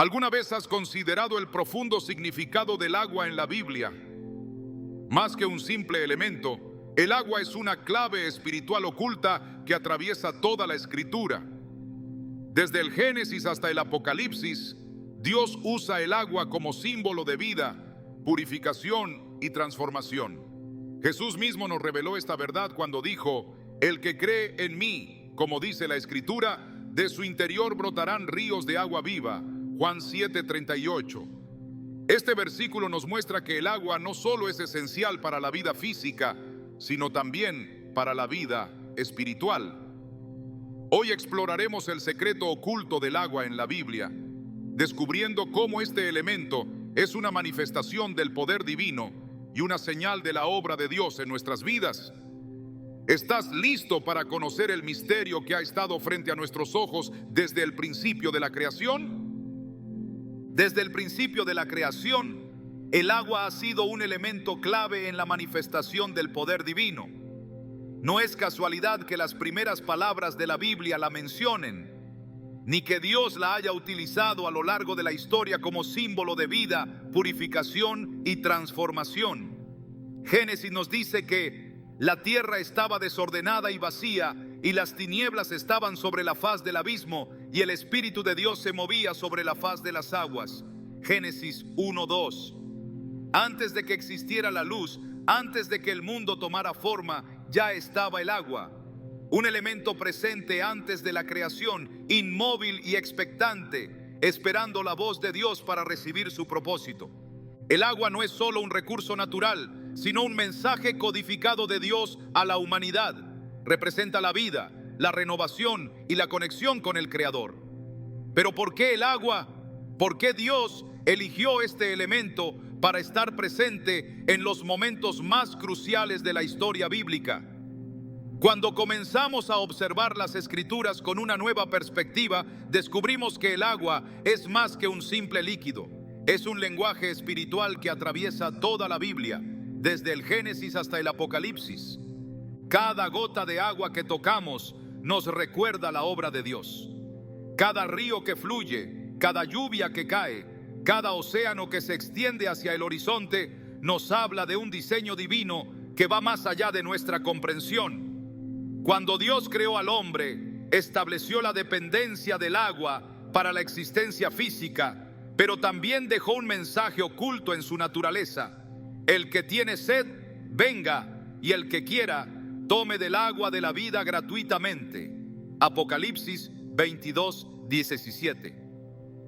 ¿Alguna vez has considerado el profundo significado del agua en la Biblia? Más que un simple elemento, el agua es una clave espiritual oculta que atraviesa toda la Escritura. Desde el Génesis hasta el Apocalipsis, Dios usa el agua como símbolo de vida, purificación y transformación. Jesús mismo nos reveló esta verdad cuando dijo: el que cree en mí, como dice la Escritura, de su interior brotarán ríos de agua viva. Juan 7:38. Este versículo nos muestra que el agua no solo es esencial para la vida física, sino también para la vida espiritual. Hoy exploraremos el secreto oculto del agua en la Biblia, descubriendo cómo este elemento es una manifestación del poder divino y una señal de la obra de Dios en nuestras vidas. ¿Estás listo para conocer el misterio que ha estado frente a nuestros ojos desde el principio de la creación? Desde el principio de la creación, el agua ha sido un elemento clave en la manifestación del poder divino. No es casualidad que las primeras palabras de la Biblia la mencionen, ni que Dios la haya utilizado a lo largo de la historia como símbolo de vida, purificación y transformación. Génesis nos dice que la tierra estaba desordenada y vacía, y las tinieblas estaban sobre la faz del abismo, y el Espíritu de Dios se movía sobre la faz de las aguas. Génesis 1:2. Antes de que existiera la luz, antes de que el mundo tomara forma, ya estaba el agua. Un elemento presente antes de la creación, inmóvil y expectante, esperando la voz de Dios para recibir su propósito. El agua no es solo un recurso natural, sino un mensaje codificado de Dios a la humanidad. Representa la vida, la renovación y la conexión con el Creador. Pero ¿por qué el agua? ¿Por qué Dios eligió este elemento para estar presente en los momentos más cruciales de la historia bíblica? Cuando comenzamos a observar las Escrituras con una nueva perspectiva, descubrimos que el agua es más que un simple líquido. Es un lenguaje espiritual que atraviesa toda la Biblia, desde el Génesis hasta el Apocalipsis. Cada gota de agua que tocamos nos recuerda la obra de Dios. Cada río que fluye, cada lluvia que cae, cada océano que se extiende hacia el horizonte nos habla de un diseño divino que va más allá de nuestra comprensión. Cuando Dios creó al hombre, estableció la dependencia del agua para la existencia física, pero también dejó un mensaje oculto en su naturaleza. El que tiene sed, venga, y el que quiera, tome del agua de la vida gratuitamente. Apocalipsis 22:17.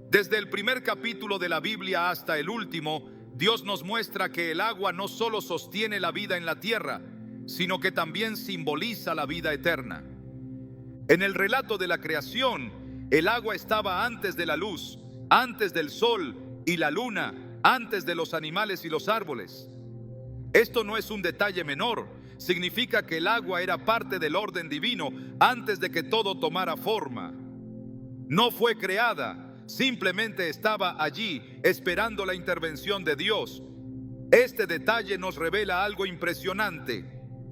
Desde el primer capítulo de la Biblia hasta el último, Dios nos muestra que el agua no solo sostiene la vida en la tierra, sino que también simboliza la vida eterna. En el relato de la creación, el agua estaba antes de la luz, antes del sol y la luna, antes de los animales y los árboles. Esto no es un detalle menor, significa que el agua era parte del orden divino antes de que todo tomara forma. No fue creada, simplemente estaba allí esperando la intervención de Dios. Este detalle nos revela algo impresionante.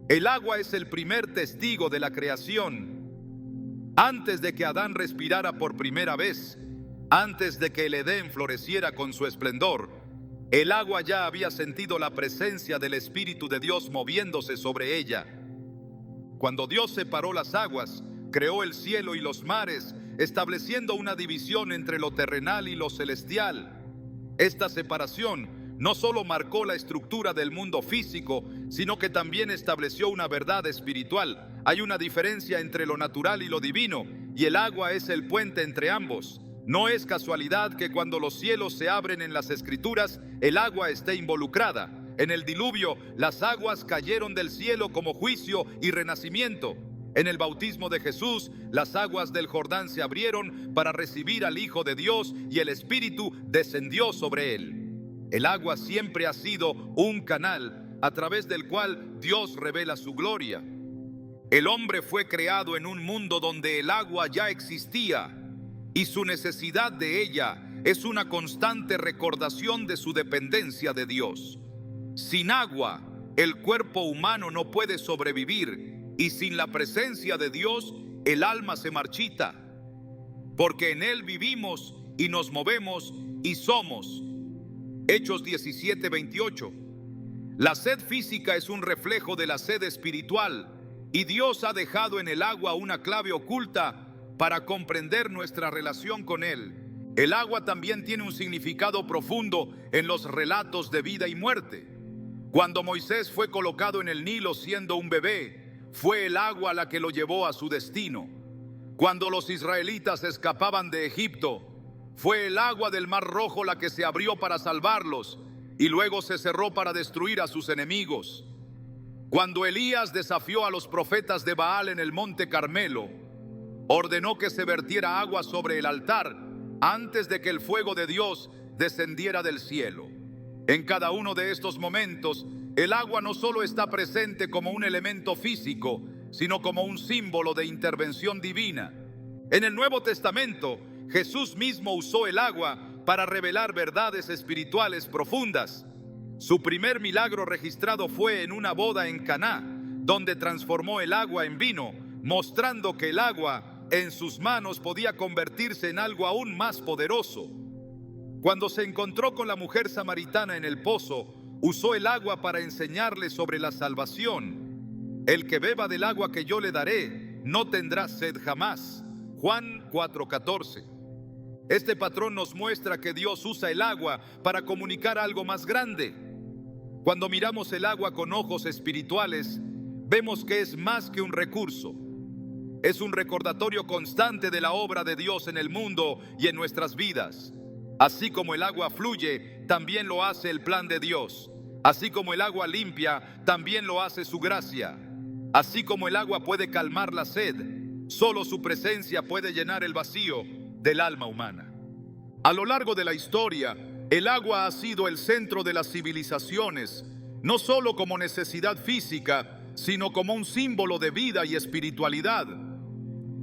El agua es el primer testigo de la creación. Antes de que Adán respirara por primera vez, antes de que el Edén floreciera con su esplendor, el agua ya había sentido la presencia del Espíritu de Dios moviéndose sobre ella. Cuando Dios separó las aguas, creó el cielo y los mares, estableciendo una división entre lo terrenal y lo celestial. Esta separación no solo marcó la estructura del mundo físico, sino que también estableció una verdad espiritual. Hay una diferencia entre lo natural y lo divino, y el agua es el puente entre ambos. No es casualidad que cuando los cielos se abren en las Escrituras, el agua esté involucrada. En el diluvio, las aguas cayeron del cielo como juicio y renacimiento. En el bautismo de Jesús, las aguas del Jordán se abrieron para recibir al Hijo de Dios y el Espíritu descendió sobre él. El agua siempre ha sido un canal a través del cual Dios revela su gloria. El hombre fue creado en un mundo donde el agua ya existía y su necesidad de ella es una constante recordación de su dependencia de Dios. Sin agua, el cuerpo humano no puede sobrevivir, y sin la presencia de Dios, el alma se marchita, porque en Él vivimos y nos movemos y somos. Hechos 17:28. La sed física es un reflejo de la sed espiritual, y Dios ha dejado en el agua una clave oculta para comprender nuestra relación con Él. El agua también tiene un significado profundo en los relatos de vida y muerte. Cuando Moisés fue colocado en el Nilo siendo un bebé, fue el agua la que lo llevó a su destino. Cuando los israelitas escapaban de Egipto, fue el agua del Mar Rojo la que se abrió para salvarlos y luego se cerró para destruir a sus enemigos. Cuando Elías desafió a los profetas de Baal en el monte Carmelo, ordenó que se vertiera agua sobre el altar antes de que el fuego de Dios descendiera del cielo. En cada uno de estos momentos, el agua no solo está presente como un elemento físico, sino como un símbolo de intervención divina. En el Nuevo Testamento, Jesús mismo usó el agua para revelar verdades espirituales profundas. Su primer milagro registrado fue en una boda en Caná, donde transformó el agua en vino, mostrando que el agua en sus manos podía convertirse en algo aún más poderoso. Cuando se encontró con la mujer samaritana en el pozo, usó el agua para enseñarle sobre la salvación. El que beba del agua que yo le daré no tendrá sed jamás. Juan 4:14. Este patrón nos muestra que Dios usa el agua para comunicar algo más grande. Cuando miramos el agua con ojos espirituales, vemos que es más que un recurso. Es un recordatorio constante de la obra de Dios en el mundo y en nuestras vidas. Así como el agua fluye, también lo hace el plan de Dios. Así como el agua limpia, también lo hace su gracia. Así como el agua puede calmar la sed, solo su presencia puede llenar el vacío del alma humana. A lo largo de la historia, el agua ha sido el centro de las civilizaciones, no solo como necesidad física, sino como un símbolo de vida y espiritualidad.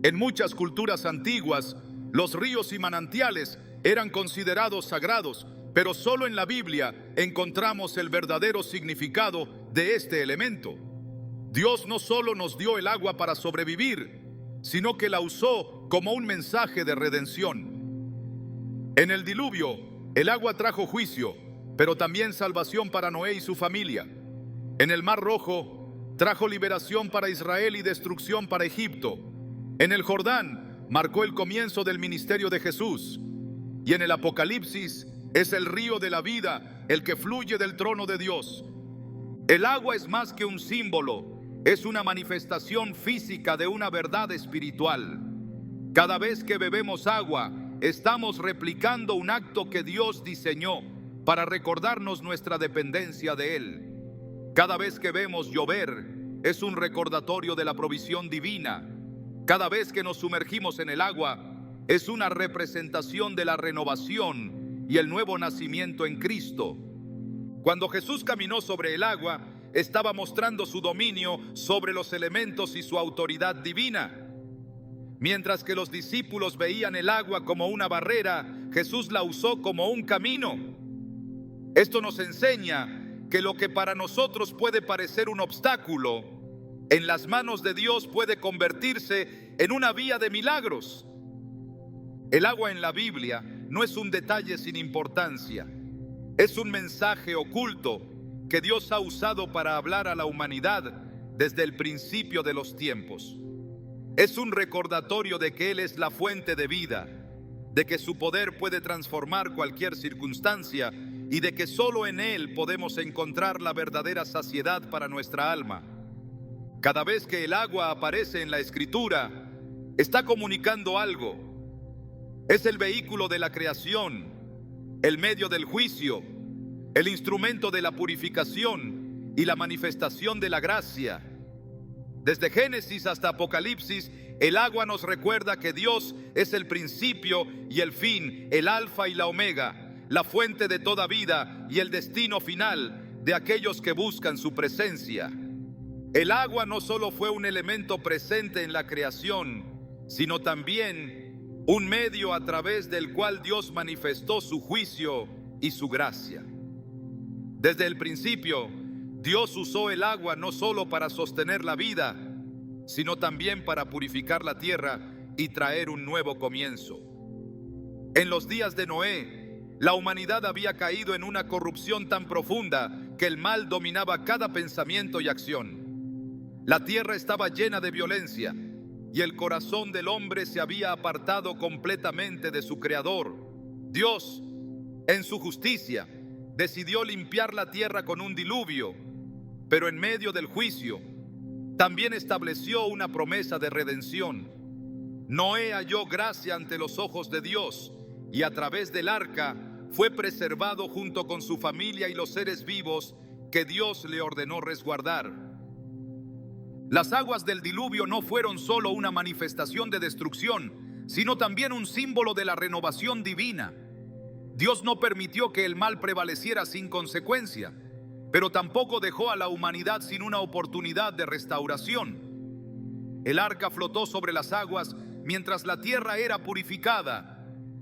En muchas culturas antiguas, los ríos y manantiales eran considerados sagrados, pero solo en la Biblia encontramos el verdadero significado de este elemento. Dios no solo nos dio el agua para sobrevivir, sino que la usó como un mensaje de redención. En el diluvio, el agua trajo juicio, pero también salvación para Noé y su familia. En el Mar Rojo, trajo liberación para Israel y destrucción para Egipto. En el Jordán, marcó el comienzo del ministerio de Jesús. Y en el Apocalipsis, es el río de la vida, el que fluye del trono de Dios. El agua es más que un símbolo, es una manifestación física de una verdad espiritual. Cada vez que bebemos agua, estamos replicando un acto que Dios diseñó para recordarnos nuestra dependencia de Él. Cada vez que vemos llover, es un recordatorio de la provisión divina. Cada vez que nos sumergimos en el agua, es una representación de la renovación y el nuevo nacimiento en Cristo. Cuando Jesús caminó sobre el agua, estaba mostrando su dominio sobre los elementos y su autoridad divina. Mientras que los discípulos veían el agua como una barrera, Jesús la usó como un camino. Esto nos enseña que lo que para nosotros puede parecer un obstáculo, en las manos de Dios puede convertirse en una vía de milagros. El agua en la Biblia no es un detalle sin importancia. Es un mensaje oculto que Dios ha usado para hablar a la humanidad desde el principio de los tiempos. Es un recordatorio de que Él es la fuente de vida, de que su poder puede transformar cualquier circunstancia y de que solo en Él podemos encontrar la verdadera saciedad para nuestra alma. Cada vez que el agua aparece en la Escritura, está comunicando algo. Es el vehículo de la creación, el medio del juicio, el instrumento de la purificación y la manifestación de la gracia. Desde Génesis hasta Apocalipsis, el agua nos recuerda que Dios es el principio y el fin, el alfa y la omega, la fuente de toda vida y el destino final de aquellos que buscan su presencia. El agua no solo fue un elemento presente en la creación, sino también un medio a través del cual Dios manifestó su juicio y su gracia. Desde el principio, Dios usó el agua no solo para sostener la vida, sino también para purificar la tierra y traer un nuevo comienzo. En los días de Noé, la humanidad había caído en una corrupción tan profunda que el mal dominaba cada pensamiento y acción. La tierra estaba llena de violencia y el corazón del hombre se había apartado completamente de su Creador. Dios, en su justicia, decidió limpiar la tierra con un diluvio, pero en medio del juicio también estableció una promesa de redención. Noé halló gracia ante los ojos de Dios y a través del arca fue preservado junto con su familia y los seres vivos que Dios le ordenó resguardar. Las aguas del diluvio no fueron solo una manifestación de destrucción, sino también un símbolo de la renovación divina. Dios no permitió que el mal prevaleciera sin consecuencia, pero tampoco dejó a la humanidad sin una oportunidad de restauración. El arca flotó sobre las aguas mientras la tierra era purificada,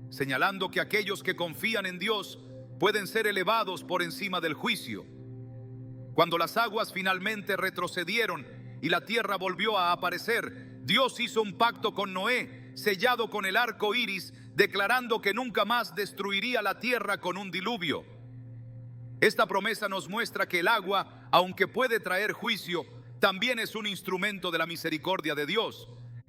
señalando que aquellos que confían en Dios pueden ser elevados por encima del juicio. Cuando las aguas finalmente retrocedieron y la tierra volvió a aparecer, Dios hizo un pacto con Noé, sellado con el arco iris, declarando que nunca más destruiría la tierra con un diluvio. Esta promesa nos muestra que el agua, aunque puede traer juicio, también es un instrumento de la misericordia de Dios.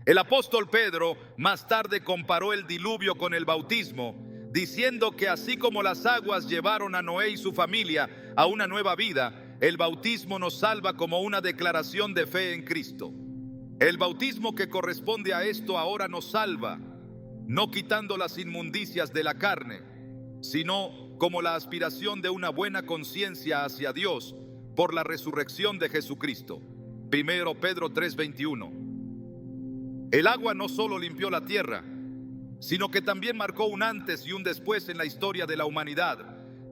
El apóstol Pedro más tarde comparó el diluvio con el bautismo, diciendo que así como las aguas llevaron a Noé y su familia a una nueva vida, el bautismo nos salva como una declaración de fe en Cristo. El bautismo que corresponde a esto ahora nos salva, no quitando las inmundicias de la carne, sino como la aspiración de una buena conciencia hacia Dios por la resurrección de Jesucristo. 1 Pedro 3:21. El agua no solo limpió la tierra, sino que también marcó un antes y un después en la historia de la humanidad,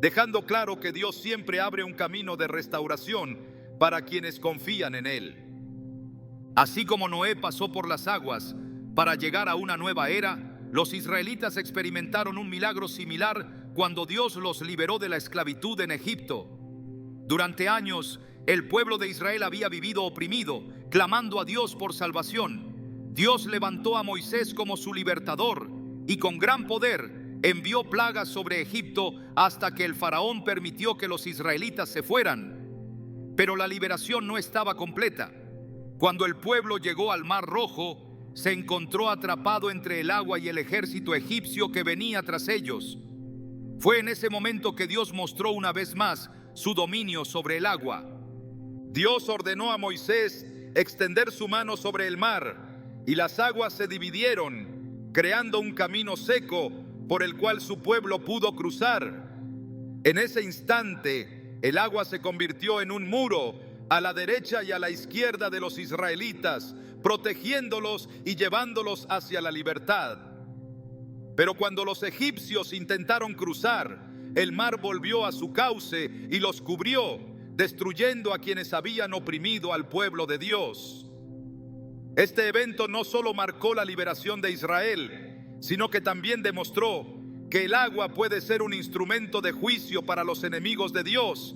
dejando claro que Dios siempre abre un camino de restauración para quienes confían en Él. Así como Noé pasó por las aguas para llegar a una nueva era, los israelitas experimentaron un milagro similar cuando Dios los liberó de la esclavitud en Egipto. Durante años, el pueblo de Israel había vivido oprimido, clamando a Dios por salvación. Dios levantó a Moisés como su libertador y con gran poder envió plagas sobre Egipto hasta que el faraón permitió que los israelitas se fueran. Pero la liberación no estaba completa. Cuando el pueblo llegó al Mar Rojo, se encontró atrapado entre el agua y el ejército egipcio que venía tras ellos. Fue en ese momento que Dios mostró una vez más su dominio sobre el agua. Dios ordenó a Moisés extender su mano sobre el mar y las aguas se dividieron, creando un camino seco por el cual su pueblo pudo cruzar. En ese instante, el agua se convirtió en un muro a la derecha y a la izquierda de los israelitas, protegiéndolos y llevándolos hacia la libertad. Pero cuando los egipcios intentaron cruzar, el mar volvió a su cauce y los cubrió, destruyendo a quienes habían oprimido al pueblo de Dios. Este evento no solo marcó la liberación de Israel, sino que también demostró que el agua puede ser un instrumento de juicio para los enemigos de Dios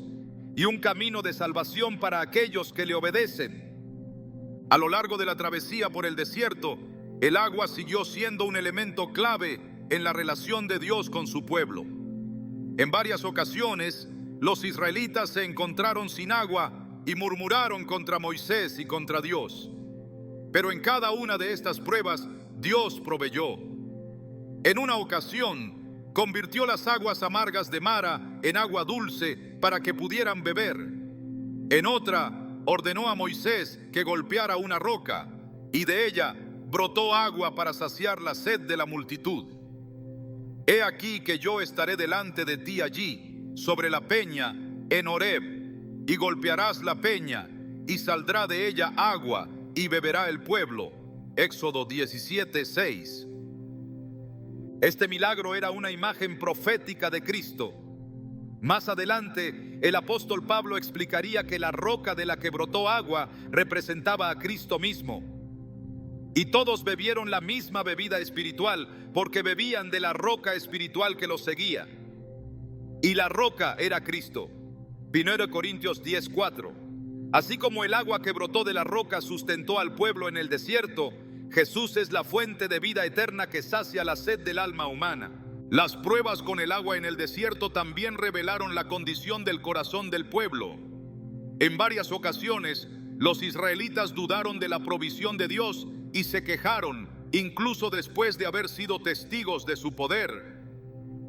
y un camino de salvación para aquellos que le obedecen. A lo largo de la travesía por el desierto, el agua siguió siendo un elemento clave en la relación de Dios con su pueblo. En varias ocasiones, los israelitas se encontraron sin agua y murmuraron contra Moisés y contra Dios. Pero en cada una de estas pruebas, Dios proveyó. En una ocasión, convirtió las aguas amargas de Mara en agua dulce para que pudieran beber. En otra, ordenó a Moisés que golpeara una roca, y de ella brotó agua para saciar la sed de la multitud. He aquí que yo estaré delante de ti allí, sobre la peña, en Horeb, y golpearás la peña, y saldrá de ella agua, y beberá el pueblo. Éxodo 17:6. Este milagro era una imagen profética de Cristo. Más adelante, el apóstol Pablo explicaría que la roca de la que brotó agua representaba a Cristo mismo. Y todos bebieron la misma bebida espiritual, porque bebían de la roca espiritual que los seguía. Y la roca era Cristo. 1 Corintios 10:4. Así como el agua que brotó de la roca sustentó al pueblo en el desierto, Jesús es la fuente de vida eterna que sacia la sed del alma humana. Las pruebas con el agua en el desierto también revelaron la condición del corazón del pueblo. En varias ocasiones, los israelitas dudaron de la provisión de Dios y se quejaron, incluso después de haber sido testigos de su poder.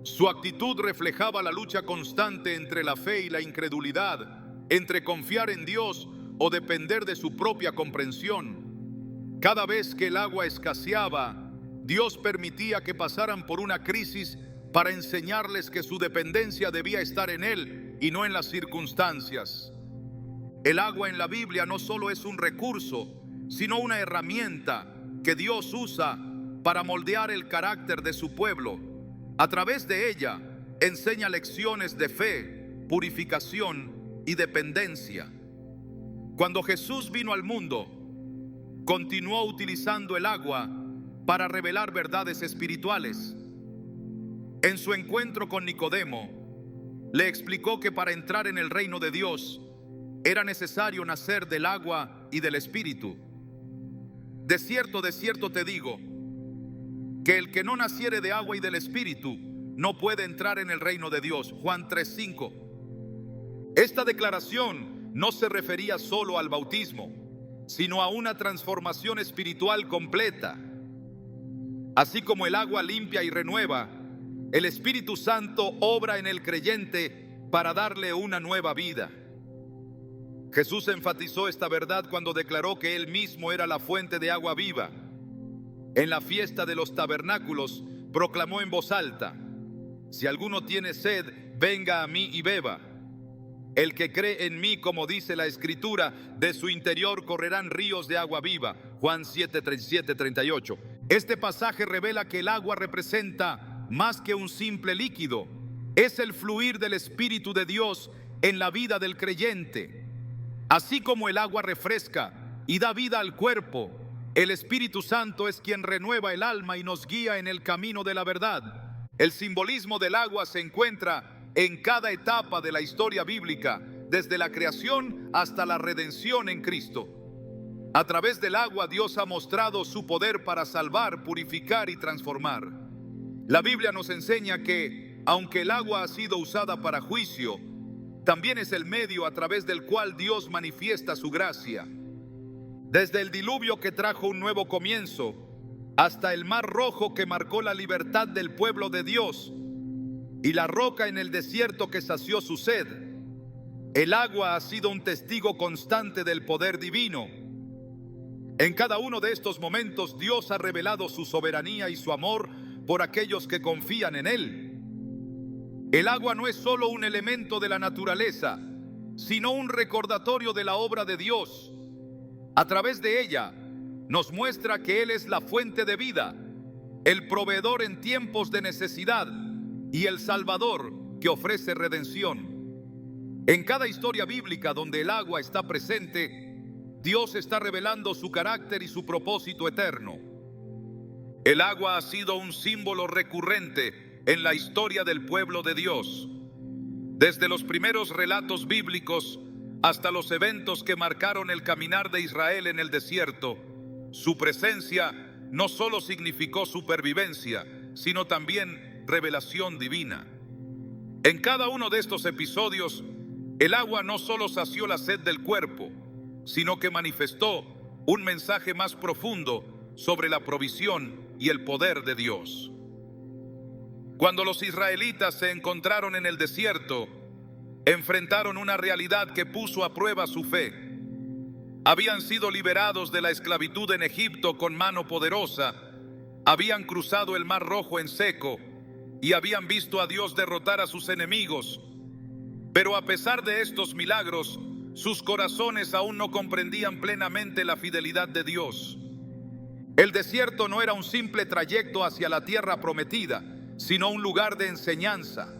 Su actitud reflejaba la lucha constante entre la fe y la incredulidad, entre confiar en Dios o depender de su propia comprensión. Cada vez que el agua escaseaba, Dios permitía que pasaran por una crisis para enseñarles que su dependencia debía estar en Él y no en las circunstancias. El agua en la Biblia no solo es un recurso, sino una herramienta que Dios usa para moldear el carácter de su pueblo. A través de ella, enseña lecciones de fe, purificación y dependencia. Cuando Jesús vino al mundo, continuó utilizando el agua para revelar verdades espirituales. En su encuentro con Nicodemo, le explicó que para entrar en el reino de Dios era necesario nacer del agua y del Espíritu. De cierto te digo, que el que no naciere de agua y del Espíritu no puede entrar en el reino de Dios. Juan 3:5. Esta declaración no se refería solo al bautismo, sino a una transformación espiritual completa. Así como el agua limpia y renueva, el Espíritu Santo obra en el creyente para darle una nueva vida. Jesús enfatizó esta verdad cuando declaró que Él mismo era la fuente de agua viva. En la fiesta de los tabernáculos proclamó en voz alta: si alguno tiene sed, venga a mí y beba. El que cree en mí, como dice la Escritura, de su interior correrán ríos de agua viva. Juan 7:37-38. Este pasaje revela que el agua representa más que un simple líquido. Es el fluir del Espíritu de Dios en la vida del creyente. Así como el agua refresca y da vida al cuerpo, el Espíritu Santo es quien renueva el alma y nos guía en el camino de la verdad. El simbolismo del agua se encuentra en cada etapa de la historia bíblica, desde la creación hasta la redención en Cristo. A través del agua, Dios ha mostrado su poder para salvar, purificar y transformar. La Biblia nos enseña que, aunque el agua ha sido usada para juicio, también es el medio a través del cual Dios manifiesta su gracia. Desde el diluvio que trajo un nuevo comienzo, hasta el mar rojo que marcó la libertad del pueblo de Dios, y la roca en el desierto que sació su sed, el agua ha sido un testigo constante del poder divino. En cada uno de estos momentos, Dios ha revelado su soberanía y su amor por aquellos que confían en Él. El agua no es solo un elemento de la naturaleza, sino un recordatorio de la obra de Dios. A través de ella, nos muestra que Él es la fuente de vida, el proveedor en tiempos de necesidad y el Salvador que ofrece redención. En cada historia bíblica donde el agua está presente, Dios está revelando su carácter y su propósito eterno. El agua ha sido un símbolo recurrente en la historia del pueblo de Dios. Desde los primeros relatos bíblicos hasta los eventos que marcaron el caminar de Israel en el desierto, su presencia no solo significó supervivencia, sino también revelación divina. En cada uno de estos episodios, el agua no solo sació la sed del cuerpo, sino que manifestó un mensaje más profundo sobre la provisión y el poder de Dios. Cuando los israelitas se encontraron en el desierto, enfrentaron una realidad que puso a prueba su fe. Habían sido liberados de la esclavitud en Egipto con mano poderosa, habían cruzado el Mar Rojo en seco y habían visto a Dios derrotar a sus enemigos. Pero a pesar de estos milagros, sus corazones aún no comprendían plenamente la fidelidad de Dios. El desierto no era un simple trayecto hacia la tierra prometida, sino un lugar de enseñanza.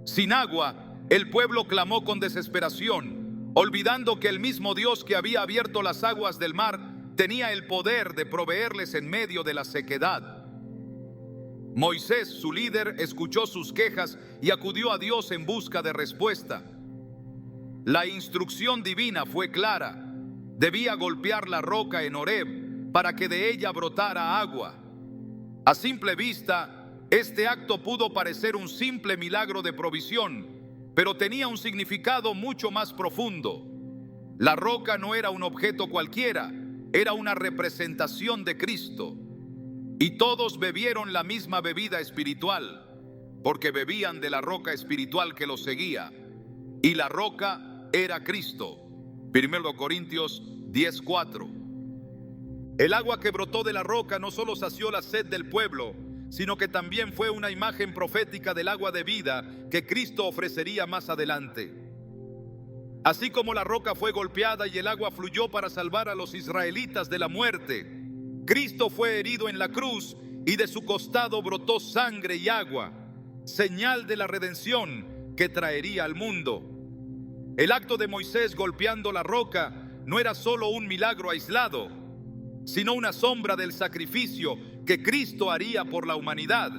Sin agua, el pueblo clamó con desesperación, olvidando que el mismo Dios que había abierto las aguas del mar tenía el poder de proveerles en medio de la sequedad. Moisés, su líder, escuchó sus quejas y acudió a Dios en busca de respuesta. La instrucción divina fue clara: debía golpear la roca en Horeb para que de ella brotara agua. A simple vista, Este acto pudo parecer un simple milagro de provisión, pero tenía un significado mucho más profundo. La roca no era un objeto cualquiera, era una representación de Cristo. Y todos bebieron la misma bebida espiritual, porque bebían de la roca espiritual que los seguía. Y la roca era Cristo. 1 Corintios 10:4. El agua que brotó de la roca no solo sació la sed del pueblo, sino que también fue una imagen profética del agua de vida que Cristo ofrecería más adelante. Así como la roca fue golpeada y el agua fluyó para salvar a los israelitas de la muerte, Cristo fue herido en la cruz y de su costado brotó sangre y agua, señal de la redención que traería al mundo. El acto de Moisés golpeando la roca no era solo un milagro aislado, sino una sombra del sacrificio que Cristo haría por la humanidad.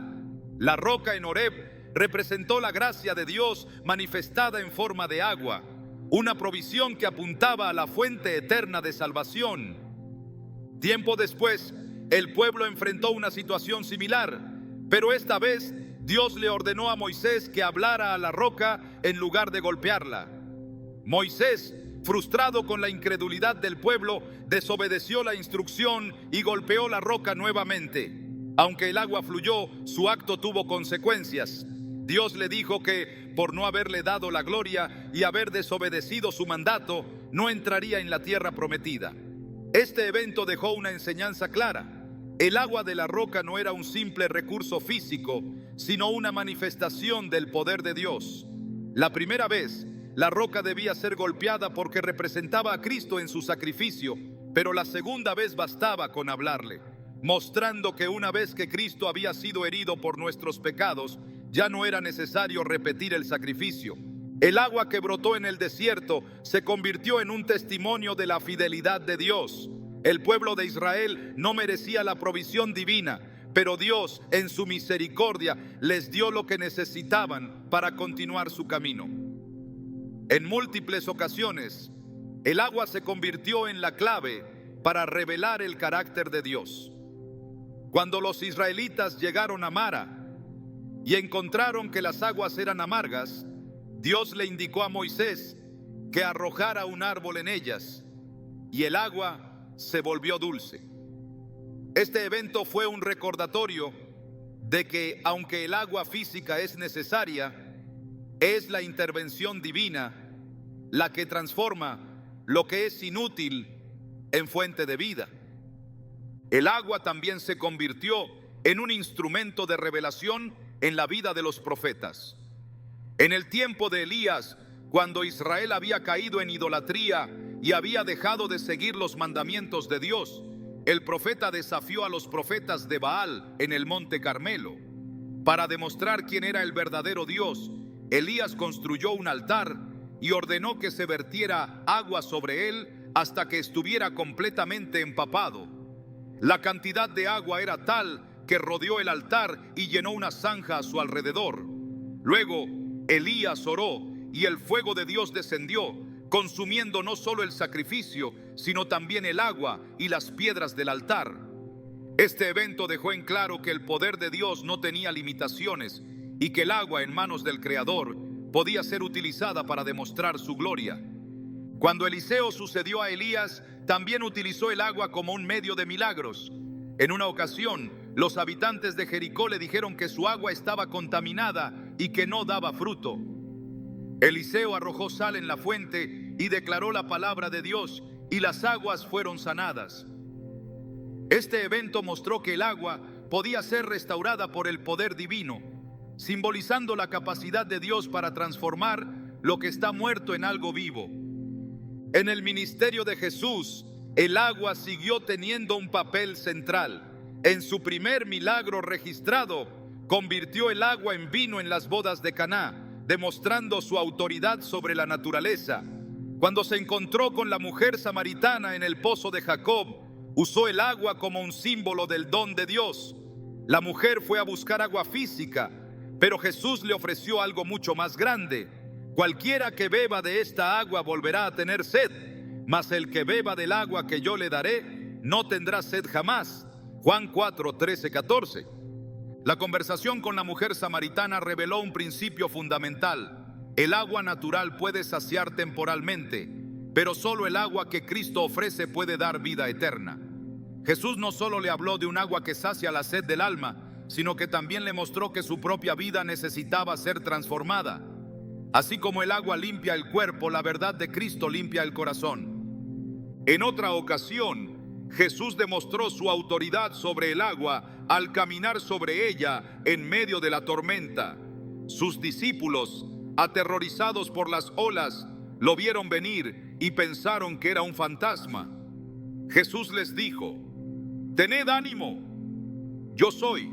La roca en Horeb representó la gracia de Dios manifestada en forma de agua, una provisión que apuntaba a la fuente eterna de salvación. Tiempo después, el pueblo enfrentó una situación similar, pero esta vez Dios le ordenó a Moisés que hablara a la roca en lugar de golpearla. Moisés, frustrado con la incredulidad del pueblo, desobedeció la instrucción y golpeó la roca nuevamente. Aunque el agua fluyó, su acto tuvo consecuencias. Dios le dijo que, por no haberle dado la gloria y haber desobedecido su mandato, no entraría en la tierra prometida. Este evento dejó una enseñanza clara. El agua de la roca no era un simple recurso físico, sino una manifestación del poder de Dios. La primera vez, la roca debía ser golpeada porque representaba a Cristo en su sacrificio, pero la segunda vez bastaba con hablarle, mostrando que una vez que Cristo había sido herido por nuestros pecados, ya no era necesario repetir el sacrificio. El agua que brotó en el desierto se convirtió en un testimonio de la fidelidad de Dios. El pueblo de Israel no merecía la provisión divina, pero Dios, en su misericordia, les dio lo que necesitaban para continuar su camino. En múltiples ocasiones, el agua se convirtió en la clave para revelar el carácter de Dios. Cuando los israelitas llegaron a Mara y encontraron que las aguas eran amargas, Dios le indicó a Moisés que arrojara un árbol en ellas, y el agua se volvió dulce. Este evento fue un recordatorio de que, aunque el agua física es necesaria, es la intervención divina la que transforma lo que es inútil en fuente de vida. El agua también se convirtió en un instrumento de revelación en la vida de los profetas. En el tiempo de Elías, cuando Israel había caído en idolatría y había dejado de seguir los mandamientos de Dios, el profeta desafió a los profetas de Baal en el monte Carmelo. Para demostrar quién era el verdadero Dios, Elías construyó un altar y ordenó que se vertiera agua sobre él hasta que estuviera completamente empapado. La cantidad de agua era tal que rodeó el altar y llenó una zanja a su alrededor. Luego, Elías oró y el fuego de Dios descendió, consumiendo no solo el sacrificio, sino también el agua y las piedras del altar. Este evento dejó en claro que el poder de Dios no tenía limitaciones y que el agua en manos del Creador podía ser utilizada para demostrar su gloria. Cuando Eliseo sucedió a Elías, también utilizó el agua como un medio de milagros. En una ocasión, los habitantes de Jericó le dijeron que su agua estaba contaminada y que no daba fruto. Eliseo arrojó sal en la fuente y declaró la palabra de Dios, y las aguas fueron sanadas. Este evento mostró que el agua podía ser restaurada por el poder divino, simbolizando la capacidad de Dios para transformar lo que está muerto en algo vivo. En el ministerio de Jesús, el agua siguió teniendo un papel central. En su primer milagro registrado, convirtió el agua en vino en las bodas de Caná, demostrando su autoridad sobre la naturaleza. Cuando se encontró con la mujer samaritana en el pozo de Jacob, usó el agua como un símbolo del don de Dios. La mujer fue a buscar agua física, pero Jesús le ofreció algo mucho más grande. Cualquiera que beba de esta agua volverá a tener sed, mas el que beba del agua que yo le daré no tendrá sed jamás. Juan 4, 13, 14. La conversación con la mujer samaritana reveló un principio fundamental. El agua natural puede saciar temporalmente, pero solo el agua que Cristo ofrece puede dar vida eterna. Jesús no solo le habló de un agua que sacia la sed del alma, sino que también le mostró que su propia vida necesitaba ser transformada. Así como el agua limpia el cuerpo, la verdad de Cristo limpia el corazón. En otra ocasión, Jesús demostró su autoridad sobre el agua al caminar sobre ella en medio de la tormenta. Sus discípulos, aterrorizados por las olas, lo vieron venir y pensaron que era un fantasma. Jesús les dijo: «Tened ánimo, yo soy,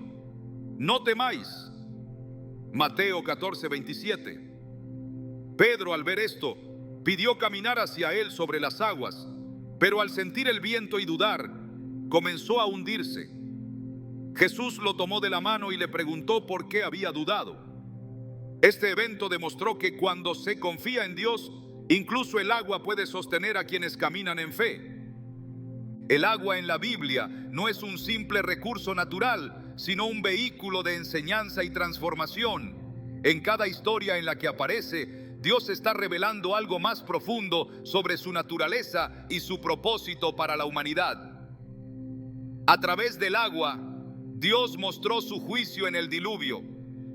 no temáis». Mateo 14:27. Pedro, al ver esto, pidió caminar hacia él sobre las aguas, pero al sentir el viento y dudar, comenzó a hundirse. Jesús lo tomó de la mano y le preguntó por qué había dudado. Este evento demostró que cuando se confía en Dios, incluso el agua puede sostener a quienes caminan en fe. El agua en la Biblia no es un simple recurso natural, sino un vehículo de enseñanza y transformación. En cada historia en la que aparece, Dios está revelando algo más profundo sobre su naturaleza y su propósito para la humanidad. A través del agua, Dios mostró su juicio en el diluvio,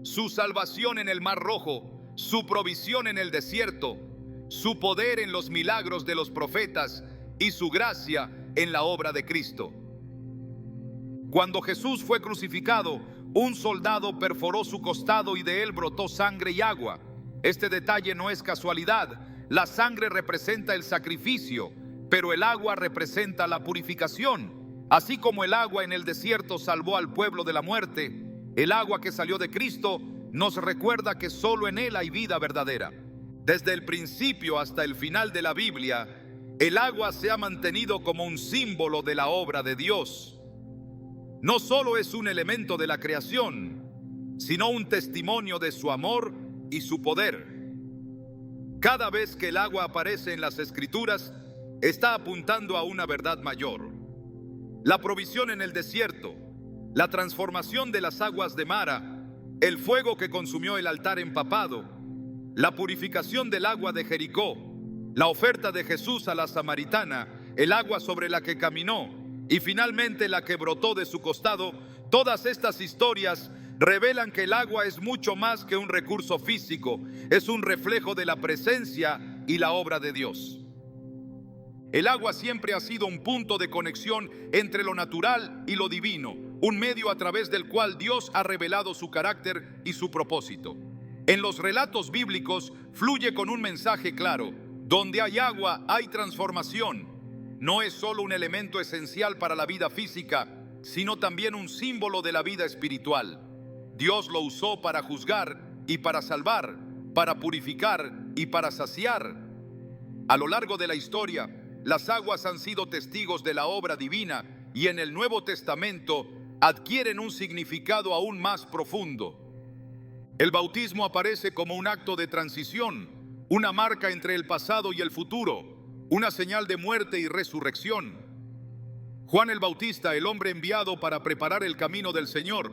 su salvación en el Mar Rojo, su provisión en el desierto, su poder en los milagros de los profetas y su gracia en la obra de Cristo. Cuando Jesús fue crucificado, un soldado perforó su costado y de él brotó sangre y agua. Este detalle no es casualidad. La sangre representa el sacrificio, pero el agua representa la purificación. Así como el agua en el desierto salvó al pueblo de la muerte, el agua que salió de Cristo nos recuerda que solo en Él hay vida verdadera. Desde el principio hasta el final de la Biblia, el agua se ha mantenido como un símbolo de la obra de Dios. No solo es un elemento de la creación, sino un testimonio de su amor y su poder. Cada vez que el agua aparece en las Escrituras, está apuntando a una verdad mayor. La provisión en el desierto, la transformación de las aguas de Mara, el fuego que consumió el altar empapado, la purificación del agua de Jericó, la oferta de Jesús a la samaritana, el agua sobre la que caminó y finalmente la que brotó de su costado, todas estas historias revelan que el agua es mucho más que un recurso físico, es un reflejo de la presencia y la obra de Dios. El agua siempre ha sido un punto de conexión entre lo natural y lo divino, un medio a través del cual Dios ha revelado su carácter y su propósito. En los relatos bíblicos fluye con un mensaje claro: donde hay agua hay transformación. No es solo un elemento esencial para la vida física, sino también un símbolo de la vida espiritual. Dios lo usó para juzgar y para salvar, para purificar y para saciar. A lo largo de la historia, las aguas han sido testigos de la obra divina y en el Nuevo Testamento adquieren un significado aún más profundo. El bautismo aparece como un acto de transición, una marca entre el pasado y el futuro, una señal de muerte y resurrección. Juan el Bautista, el hombre enviado para preparar el camino del Señor,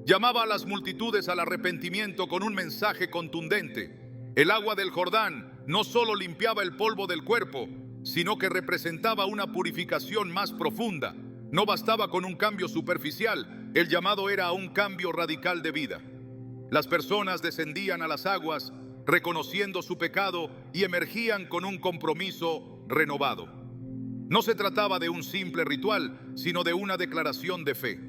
llamaba a las multitudes al arrepentimiento con un mensaje contundente. El agua del Jordán no solo limpiaba el polvo del cuerpo, sino que representaba una purificación más profunda. No bastaba con un cambio superficial, el llamado era a un cambio radical de vida. Las personas descendían a las aguas, reconociendo su pecado y emergían con un compromiso renovado. No se trataba de un simple ritual, sino de una declaración de fe.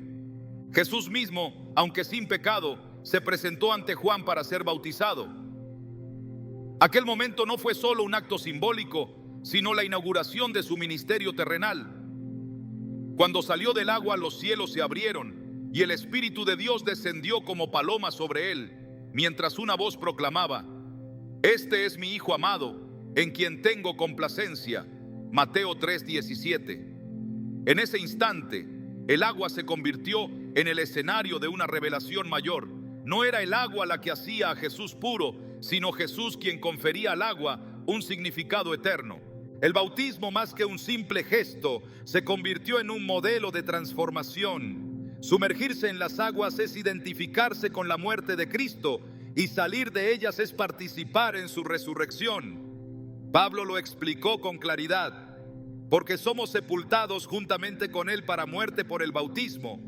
Jesús mismo, aunque sin pecado, se presentó ante Juan para ser bautizado. Aquel momento no fue solo un acto simbólico, sino la inauguración de su ministerio terrenal. Cuando salió del agua, los cielos se abrieron y el Espíritu de Dios descendió como paloma sobre él, mientras una voz proclamaba: «Este es mi Hijo amado, en quien tengo complacencia». Mateo 3:17. En ese instante, el agua se convirtió en el escenario de una revelación mayor. No era el agua la que hacía a Jesús puro, sino Jesús quien confería al agua un significado eterno. El bautismo, más que un simple gesto, se convirtió en un modelo de transformación. Sumergirse en las aguas es identificarse con la muerte de Cristo y salir de ellas es participar en su resurrección. Pablo lo explicó con claridad: porque somos sepultados juntamente con Él para muerte por el bautismo,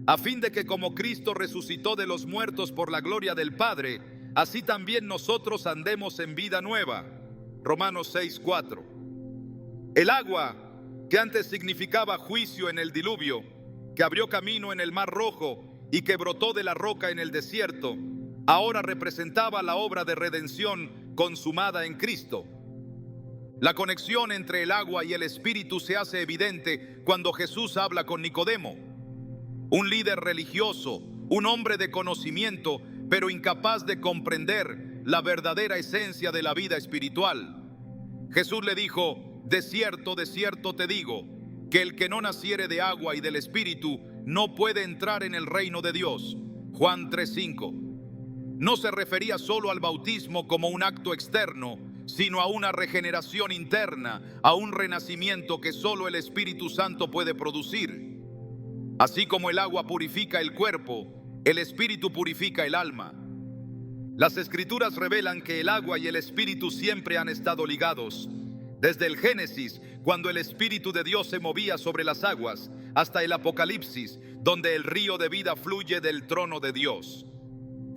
a fin de que como Cristo resucitó de los muertos por la gloria del Padre, así también nosotros andemos en vida nueva. Romanos 6:4. El agua, que antes significaba juicio en el diluvio, que abrió camino en el Mar Rojo y que brotó de la roca en el desierto, ahora representaba la obra de redención consumada en Cristo. La conexión entre el agua y el Espíritu se hace evidente cuando Jesús habla con Nicodemo, un líder religioso, un hombre de conocimiento, pero incapaz de comprender la verdadera esencia de la vida espiritual. Jesús le dijo: de cierto te digo, que el que no naciere de agua y del Espíritu no puede entrar en el reino de Dios. Juan 3:5. No se refería solo al bautismo como un acto externo, sino a una regeneración interna, a un renacimiento que solo el Espíritu Santo puede producir. Así como el agua purifica el cuerpo, el Espíritu purifica el alma. Las Escrituras revelan que el agua y el Espíritu siempre han estado ligados. Desde el Génesis, cuando el Espíritu de Dios se movía sobre las aguas, hasta el Apocalipsis, donde el río de vida fluye del trono de Dios.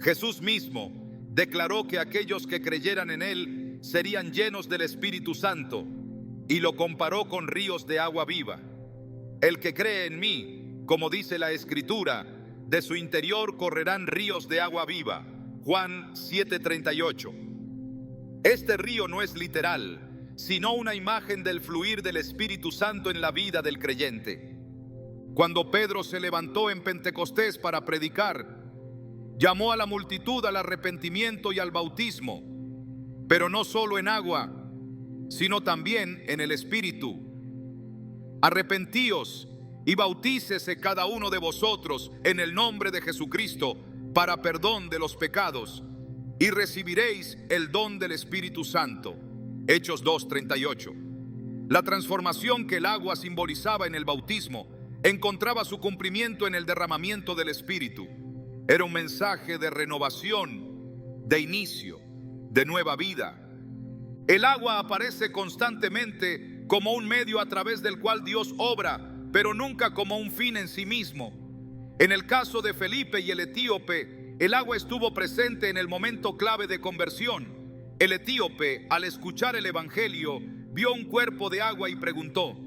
Jesús mismo declaró que aquellos que creyeran en Él serían llenos del Espíritu Santo, y lo comparó con ríos de agua viva. El que cree en mí, como dice la Escritura, de su interior correrán ríos de agua viva. Juan 7:38. Este río no es literal, sino una imagen del fluir del Espíritu Santo en la vida del creyente. Cuando Pedro se levantó en Pentecostés para predicar, llamó a la multitud al arrepentimiento y al bautismo, pero no solo en agua, sino también en el Espíritu. Arrepentíos y bautícese cada uno de vosotros en el nombre de Jesucristo para perdón de los pecados, y recibiréis el don del Espíritu Santo. Hechos 2:38. La transformación que el agua simbolizaba en el bautismo encontraba su cumplimiento en el derramamiento del Espíritu. Era un mensaje de renovación, de inicio, de nueva vida. El agua aparece constantemente como un medio a través del cual Dios obra, pero nunca como un fin en sí mismo. En el caso de Felipe y el etíope, el agua estuvo presente en el momento clave de conversión. El etíope, al escuchar el evangelio, vio un cuerpo de agua y preguntó: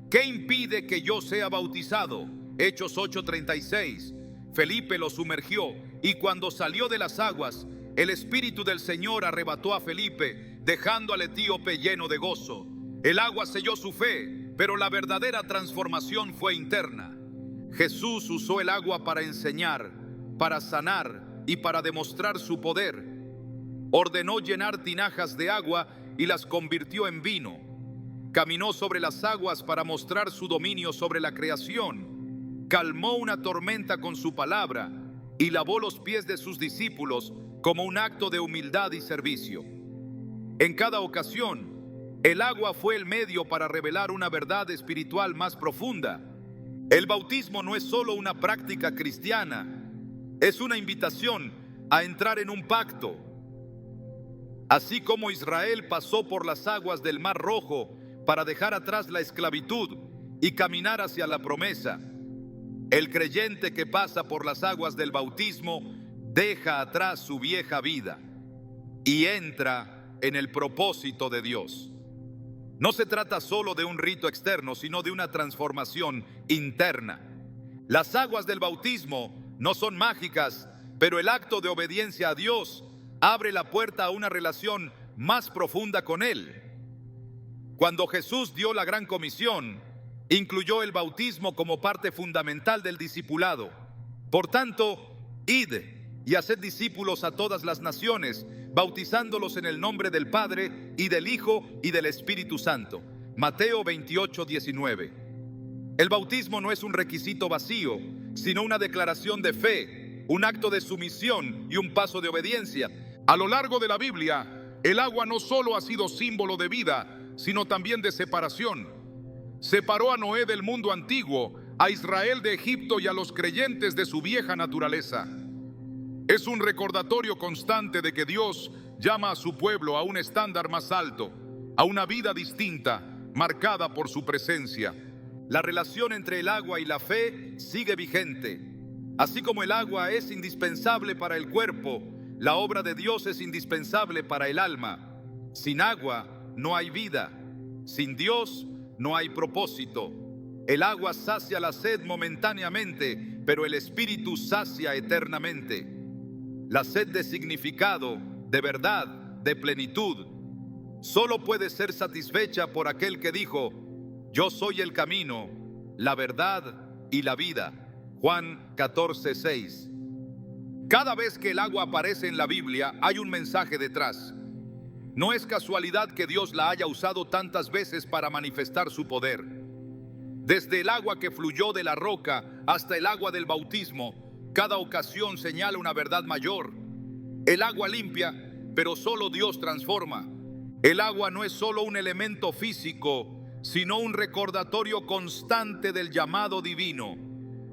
¿qué impide que yo sea bautizado? Hechos 8:36. Felipe lo sumergió, y cuando salió de las aguas, el Espíritu del Señor arrebató a Felipe, dejando al etíope lleno de gozo. El agua selló su fe, pero la verdadera transformación fue interna. Jesús usó el agua para enseñar, para sanar y para demostrar su poder. Ordenó llenar tinajas de agua y las convirtió en vino. Caminó sobre las aguas para mostrar su dominio sobre la creación. Calmó una tormenta con su palabra y lavó los pies de sus discípulos como un acto de humildad y servicio. En cada ocasión, el agua fue el medio para revelar una verdad espiritual más profunda. El bautismo no es solo una práctica cristiana, es una invitación a entrar en un pacto. Así como Israel pasó por las aguas del Mar Rojo para dejar atrás la esclavitud y caminar hacia la promesa, el creyente que pasa por las aguas del bautismo deja atrás su vieja vida y entra en el propósito de Dios. No se trata solo de un rito externo, sino de una transformación interna. Las aguas del bautismo no son mágicas, pero el acto de obediencia a Dios abre la puerta a una relación más profunda con Él. Cuando Jesús dio la gran comisión, incluyó el bautismo como parte fundamental del discipulado. Por tanto, id y haced discípulos a todas las naciones, bautizándolos en el nombre del Padre y del Hijo y del Espíritu Santo. Mateo 28:19. El bautismo no es un requisito vacío, sino una declaración de fe, un acto de sumisión y un paso de obediencia. A lo largo de la Biblia, el agua no solo ha sido símbolo de vida, sino también de separación. Separó a Noé del mundo antiguo, a Israel de Egipto y a los creyentes de su vieja naturaleza. Es un recordatorio constante de que Dios llama a su pueblo a un estándar más alto, a una vida distinta, marcada por su presencia. La relación entre el agua y la fe sigue vigente. Así como el agua es indispensable para el cuerpo, la obra de Dios es indispensable para el alma. Sin agua no hay vida. Sin Dios no hay propósito. El agua sacia la sed momentáneamente, pero el Espíritu sacia eternamente. La sed de significado, de verdad, de plenitud, solo puede ser satisfecha por aquel que dijo: yo soy el camino, la verdad y la vida. Juan 14:6. Cada vez que el agua aparece en la Biblia, hay un mensaje detrás. No es casualidad que Dios la haya usado tantas veces para manifestar su poder. Desde el agua que fluyó de la roca hasta el agua del bautismo, cada ocasión señala una verdad mayor. El agua limpia, pero solo Dios transforma. El agua no es solo un elemento físico, sino un recordatorio constante del llamado divino.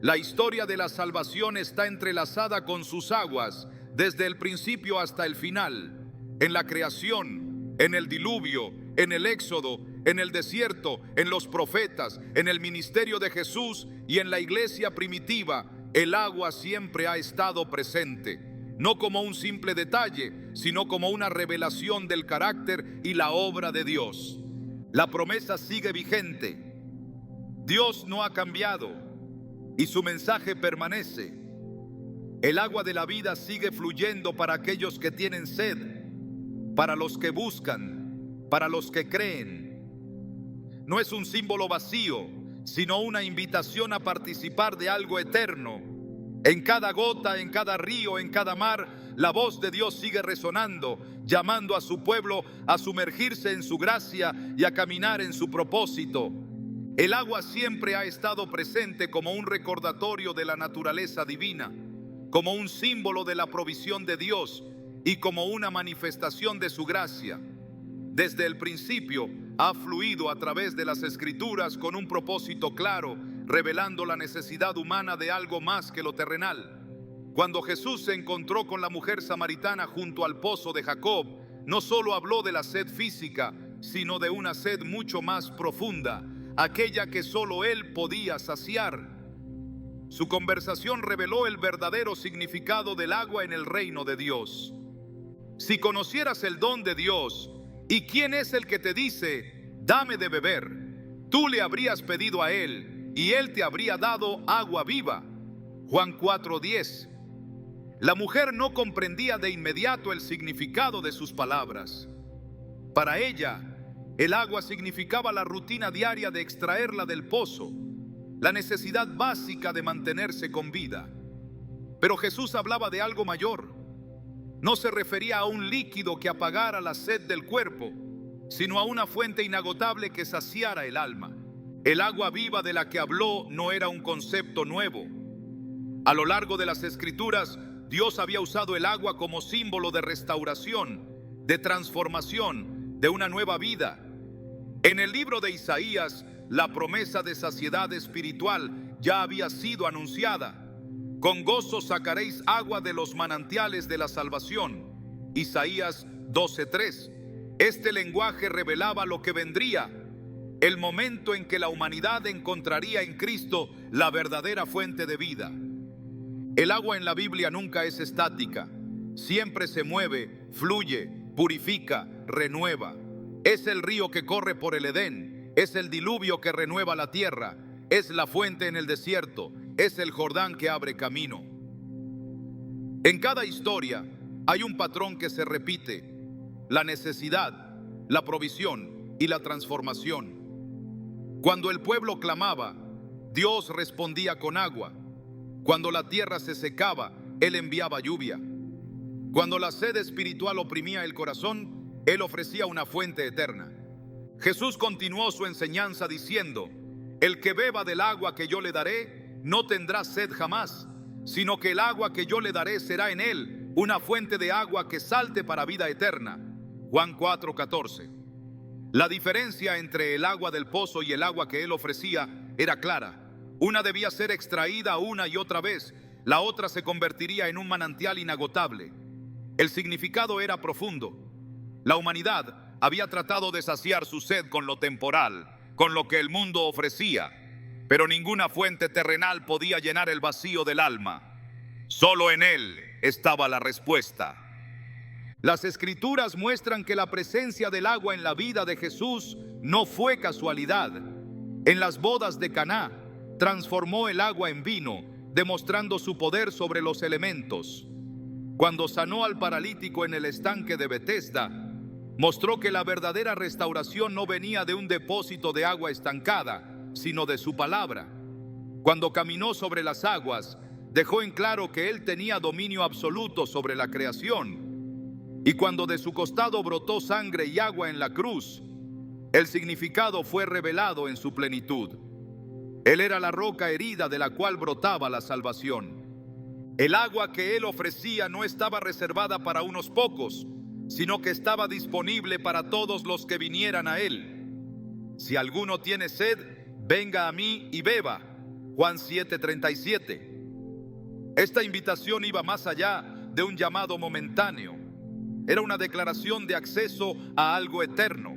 La historia de la salvación está entrelazada con sus aguas, desde el principio hasta el final. En la creación, en el diluvio, en el éxodo, en el desierto, en los profetas, en el ministerio de Jesús y en la iglesia primitiva, el agua siempre ha estado presente, no como un simple detalle, sino como una revelación del carácter y la obra de Dios. La promesa sigue vigente. Dios no ha cambiado y su mensaje permanece. El agua de la vida sigue fluyendo para aquellos que tienen sed, para los que buscan, para los que creen. No es un símbolo vacío, sino una invitación a participar de algo eterno. En cada gota, en cada río, en cada mar, la voz de Dios sigue resonando, llamando a su pueblo a sumergirse en su gracia y a caminar en su propósito. El agua siempre ha estado presente como un recordatorio de la naturaleza divina, como un símbolo de la provisión de Dios y como una manifestación de su gracia. Desde el principio ha fluido a través de las Escrituras con un propósito claro, revelando la necesidad humana de algo más que lo terrenal. Cuando Jesús se encontró con la mujer samaritana junto al pozo de Jacob, no solo habló de la sed física, sino de una sed mucho más profunda, aquella que solo Él podía saciar. Su conversación reveló el verdadero significado del agua en el reino de Dios. Si conocieras el don de Dios y quién es el que te dice: dame de beber, tú le habrías pedido a Él y Él te habría dado agua viva. Juan 4:10. La mujer no comprendía de inmediato el significado de sus palabras. Para ella, el agua significaba la rutina diaria de extraerla del pozo, la necesidad básica de mantenerse con vida. Pero Jesús hablaba de algo mayor. No se refería a un líquido que apagara la sed del cuerpo, sino a una fuente inagotable que saciara el alma. El agua viva de la que habló no era un concepto nuevo. A lo largo de las Escrituras, Dios había usado el agua como símbolo de restauración, de transformación, de una nueva vida. En el libro de Isaías, la promesa de saciedad espiritual ya había sido anunciada. Con gozo sacaréis agua de los manantiales de la salvación. Isaías 12:3. Este lenguaje revelaba lo que vendría, el momento en que la humanidad encontraría en Cristo la verdadera fuente de vida. El agua en la Biblia nunca es estática, siempre se mueve, fluye, purifica, renueva. Es el río que corre por el Edén, es el diluvio que renueva la tierra, es la fuente en el desierto, es el Jordán que abre camino. En cada historia hay un patrón que se repite: la necesidad, la provisión y la transformación. Cuando el pueblo clamaba, Dios respondía con agua. Cuando la tierra se secaba, Él enviaba lluvia. Cuando la sed espiritual oprimía el corazón, Él ofrecía una fuente eterna. Jesús continuó su enseñanza diciendo: el que beba del agua que yo le daré, no tendrá sed jamás, sino que el agua que yo le daré será en él una fuente de agua que salte para vida eterna. Juan 4:14. La diferencia entre el agua del pozo y el agua que Él ofrecía era clara. Una debía ser extraída una y otra vez, la otra se convertiría en un manantial inagotable. El significado era profundo. La humanidad había tratado de saciar su sed con lo temporal, con lo que el mundo ofrecía, pero ninguna fuente terrenal podía llenar el vacío del alma. Solo en Él estaba la respuesta. Las Escrituras muestran que la presencia del agua en la vida de Jesús no fue casualidad. En las bodas de Caná, transformó el agua en vino, demostrando su poder sobre los elementos. Cuando sanó al paralítico en el estanque de Betesda, mostró que la verdadera restauración no venía de un depósito de agua estancada, sino de su palabra. Cuando caminó sobre las aguas, dejó en claro que Él tenía dominio absoluto sobre la creación. Y cuando de su costado brotó sangre y agua en la cruz, el significado fue revelado en su plenitud. Él era la roca herida de la cual brotaba la salvación. El agua que Él ofrecía no estaba reservada para unos pocos, sino que estaba disponible para todos los que vinieran a Él. Si alguno tiene sed, venga a mí y beba. Juan 7:37. Esta invitación iba más allá de un llamado momentáneo. Era una declaración de acceso a algo eterno.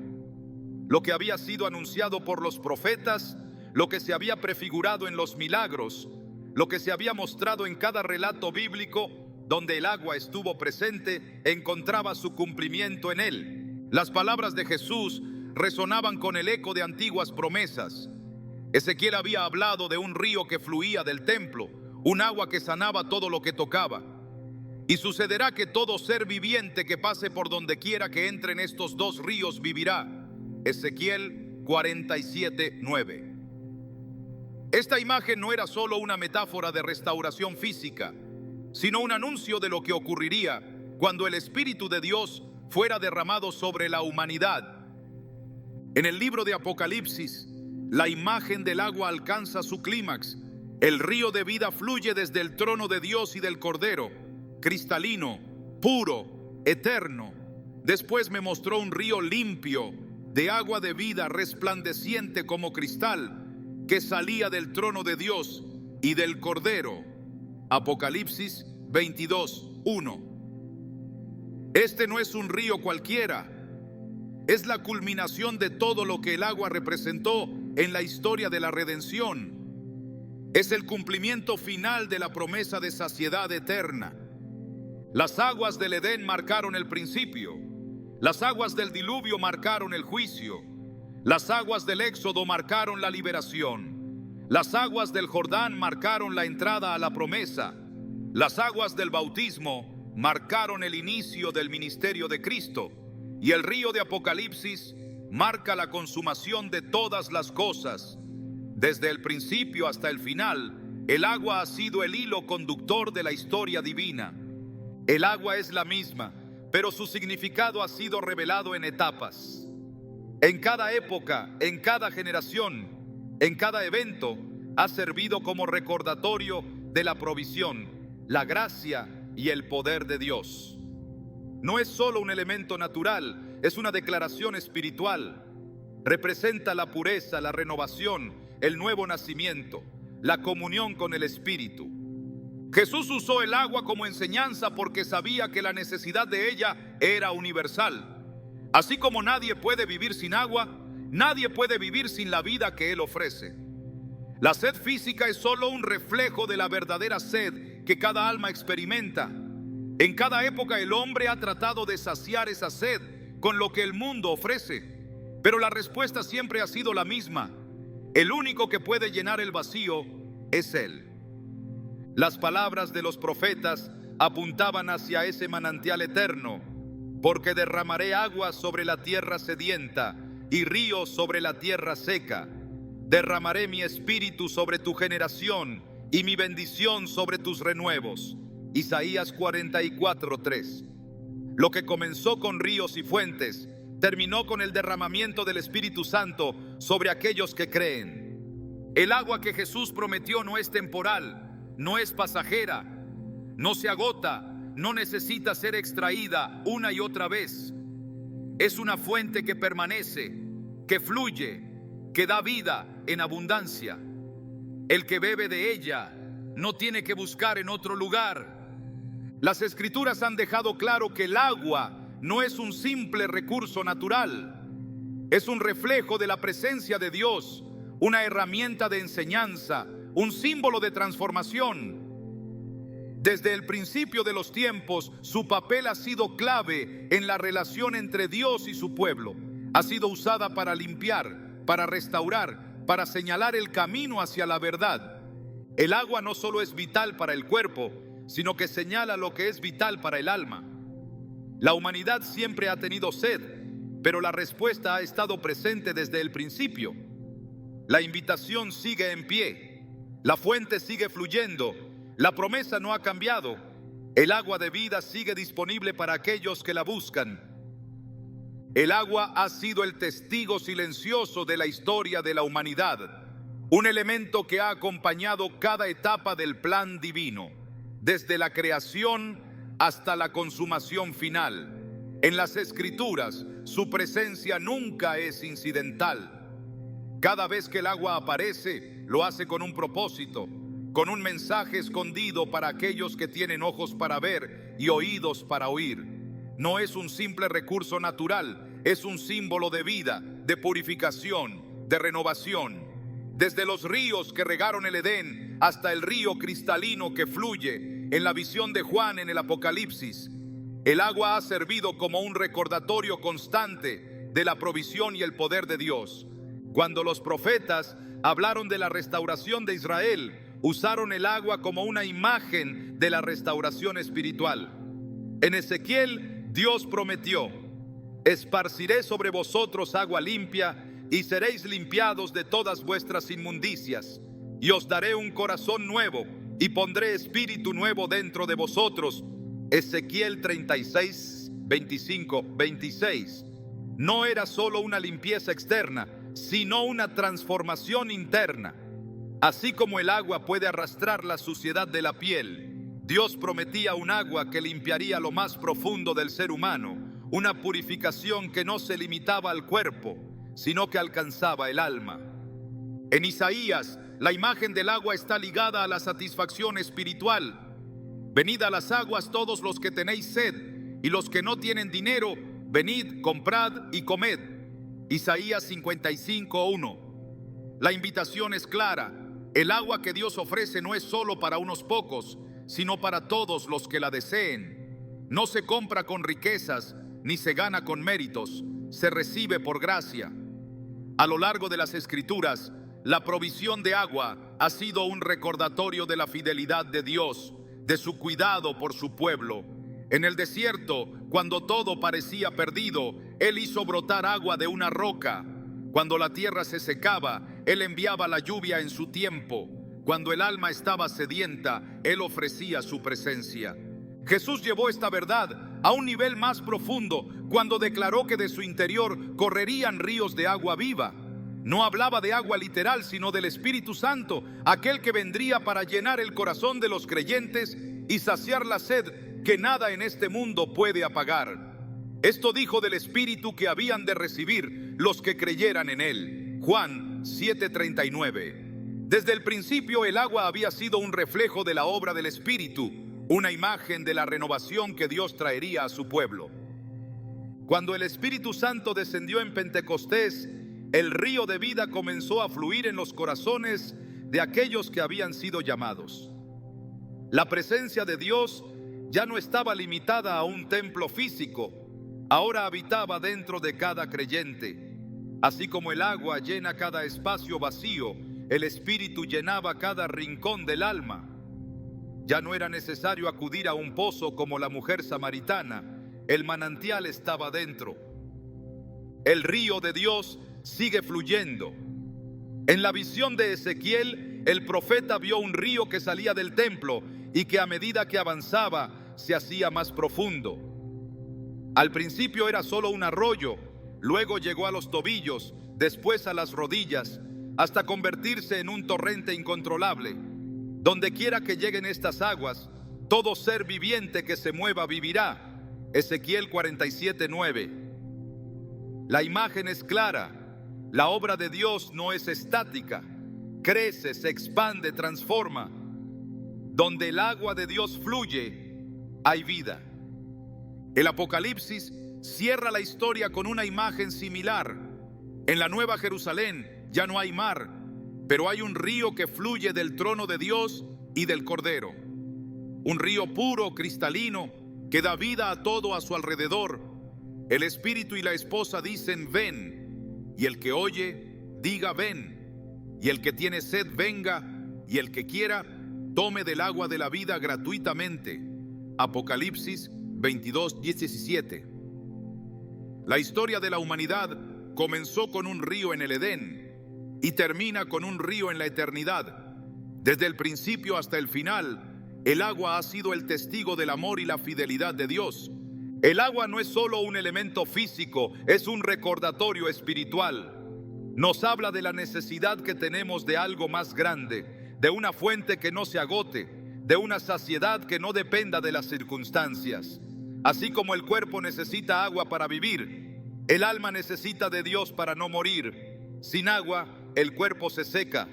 Lo que había sido anunciado por los profetas, lo que se había prefigurado en los milagros, lo que se había mostrado en cada relato bíblico donde el agua estuvo presente, encontraba su cumplimiento en Él. Las palabras de Jesús resonaban con el eco de antiguas promesas. Ezequiel había hablado de un río que fluía del templo, un agua que sanaba todo lo que tocaba. Y sucederá que todo ser viviente que pase por donde quiera que entre en estos dos ríos vivirá. Ezequiel 47:9. Esta imagen no era solo una metáfora de restauración física, sino un anuncio de lo que ocurriría cuando el Espíritu de Dios fuera derramado sobre la humanidad. En el libro de Apocalipsis, la imagen del agua alcanza su clímax. El río de vida fluye desde el trono de Dios y del Cordero, cristalino, puro, eterno. Después me mostró un río limpio, de agua de vida resplandeciente como cristal, que salía del trono de Dios y del Cordero. Apocalipsis 22:1. Este no es un río cualquiera, es la culminación de todo lo que el agua representó en la historia de la redención. Es el cumplimiento final de la promesa de saciedad eterna. Las aguas del Edén marcaron el principio. Las aguas del diluvio marcaron el juicio. Las aguas del Éxodo marcaron la liberación. Las aguas del Jordán marcaron la entrada a la promesa. Las aguas del bautismo marcaron el inicio del ministerio de Cristo. Y el río de Apocalipsis marca la consumación de todas las cosas. Desde el principio hasta el final, el agua ha sido el hilo conductor de la historia divina. El agua es la misma, pero su significado ha sido revelado en etapas. En cada época, en cada generación, en cada evento, ha servido como recordatorio de la provisión, la gracia y el poder de Dios. No es solo un elemento natural, es una declaración espiritual. Representa la pureza, la renovación, el nuevo nacimiento, la comunión con el Espíritu. Jesús usó el agua como enseñanza porque sabía que la necesidad de ella era universal. Así como nadie puede vivir sin agua, nadie puede vivir sin la vida que Él ofrece. La sed física es solo un reflejo de la verdadera sed que cada alma experimenta. En cada época el hombre ha tratado de saciar esa sed con lo que el mundo ofrece, pero la respuesta siempre ha sido la misma. El único que puede llenar el vacío es Él. Las palabras de los profetas apuntaban hacia ese manantial eterno, porque derramaré aguas sobre la tierra sedienta y ríos sobre la tierra seca. Derramaré mi espíritu sobre tu generación y mi bendición sobre tus renuevos. Isaías 44:3. Lo que comenzó con ríos y fuentes, terminó con el derramamiento del Espíritu Santo sobre aquellos que creen. El agua que Jesús prometió no es temporal, no es pasajera, no se agota, no necesita ser extraída una y otra vez. Es una fuente que permanece, que fluye, que da vida en abundancia. El que bebe de ella no tiene que buscar en otro lugar. Las Escrituras han dejado claro que el agua no es un simple recurso natural. Es un reflejo de la presencia de Dios, una herramienta de enseñanza, un símbolo de transformación. Desde el principio de los tiempos, su papel ha sido clave en la relación entre Dios y su pueblo. Ha sido usada para limpiar, para restaurar, para señalar el camino hacia la verdad. El agua no solo es vital para el cuerpo, sino que señala lo que es vital para el alma. La humanidad siempre ha tenido sed, pero la respuesta ha estado presente desde el principio. La invitación sigue en pie, la fuente sigue fluyendo, la promesa no ha cambiado, el agua de vida sigue disponible para aquellos que la buscan. El agua ha sido el testigo silencioso de la historia de la humanidad, un elemento que ha acompañado cada etapa del plan divino, desde la creación hasta la consumación final. En las Escrituras, su presencia nunca es incidental. Cada vez que el agua aparece, lo hace con un propósito, con un mensaje escondido para aquellos que tienen ojos para ver y oídos para oír. No es un simple recurso natural, es un símbolo de vida, de purificación, de renovación. Desde los ríos que regaron el Edén hasta el río cristalino que fluye en la visión de Juan en el Apocalipsis, el agua ha servido como un recordatorio constante de la provisión y el poder de Dios. Cuando los profetas hablaron de la restauración de Israel, usaron el agua como una imagen de la restauración espiritual. En Ezequiel, Dios prometió: esparciré sobre vosotros agua limpia y seréis limpiados de todas vuestras inmundicias, y os daré un corazón nuevo y pondré espíritu nuevo dentro de vosotros. Ezequiel 36, 25, 26. No era solo una limpieza externa, sino una transformación interna. Así como el agua puede arrastrar la suciedad de la piel, Dios prometía un agua que limpiaría lo más profundo del ser humano, una purificación que no se limitaba al cuerpo, sino que alcanzaba el alma. En Isaías, la imagen del agua está ligada a la satisfacción espiritual. Venid a las aguas todos los que tenéis sed, y los que no tienen dinero, venid, comprad y comed. Isaías 55:1. La invitación es clara. El agua que Dios ofrece no es solo para unos pocos, sino para todos los que la deseen. No se compra con riquezas, ni se gana con méritos, se recibe por gracia. A lo largo de las Escrituras, la provisión de agua ha sido un recordatorio de la fidelidad de Dios, de su cuidado por su pueblo. En el desierto, cuando todo parecía perdido, Él hizo brotar agua de una roca. Cuando la tierra se secaba, Él enviaba la lluvia en su tiempo. Cuando el alma estaba sedienta, Él ofrecía su presencia. Jesús llevó esta verdad a un nivel más profundo cuando declaró que de su interior correrían ríos de agua viva. No hablaba de agua literal, sino del Espíritu Santo, aquel que vendría para llenar el corazón de los creyentes y saciar la sed que nada en este mundo puede apagar. Esto dijo del Espíritu que habían de recibir los que creyeran en Él. Juan 7:39. Desde el principio el agua había sido un reflejo de la obra del Espíritu, una imagen de la renovación que Dios traería a su pueblo. Cuando el Espíritu Santo descendió en Pentecostés, el río de vida comenzó a fluir en los corazones de aquellos que habían sido llamados. La presencia de Dios ya no estaba limitada a un templo físico, ahora habitaba dentro de cada creyente. Así como el agua llena cada espacio vacío, el Espíritu llenaba cada rincón del alma. Ya no era necesario acudir a un pozo como la mujer samaritana, el manantial estaba dentro. El río de Dios sigue fluyendo. En la visión de Ezequiel, el profeta vio un río que salía del templo y que a medida que avanzaba se hacía más profundo. Al principio era solo un arroyo, luego llegó a los tobillos, después a las rodillas, hasta convertirse en un torrente incontrolable. Donde quiera que lleguen estas aguas, todo ser viviente que se mueva vivirá. Ezequiel 47:9. La imagen es clara. La obra de Dios no es estática. crece, se expande, transforma. Donde el agua de Dios fluye, hay vida. El Apocalipsis cierra la historia con una imagen similar. En la Nueva Jerusalén ya no hay mar, pero hay un río que fluye del trono de Dios y del Cordero. Un río puro, cristalino, que da vida a todo a su alrededor. El Espíritu y la esposa dicen, ven. Y el que oye, diga, ven. Y el que tiene sed, venga. Y el que quiera, tome del agua de la vida gratuitamente. Apocalipsis 22:17. La historia de la humanidad comenzó con un río en el Edén y termina con un río en la eternidad. Desde el principio hasta el final, el agua ha sido el testigo del amor y la fidelidad de Dios. El agua no es solo un elemento físico, es un recordatorio espiritual. Nos habla de la necesidad que tenemos de algo más grande, de una fuente que no se agote, de una saciedad que no dependa de las circunstancias. Así como el cuerpo necesita agua para vivir, el alma necesita de Dios para no morir. Sin agua, el cuerpo se seca.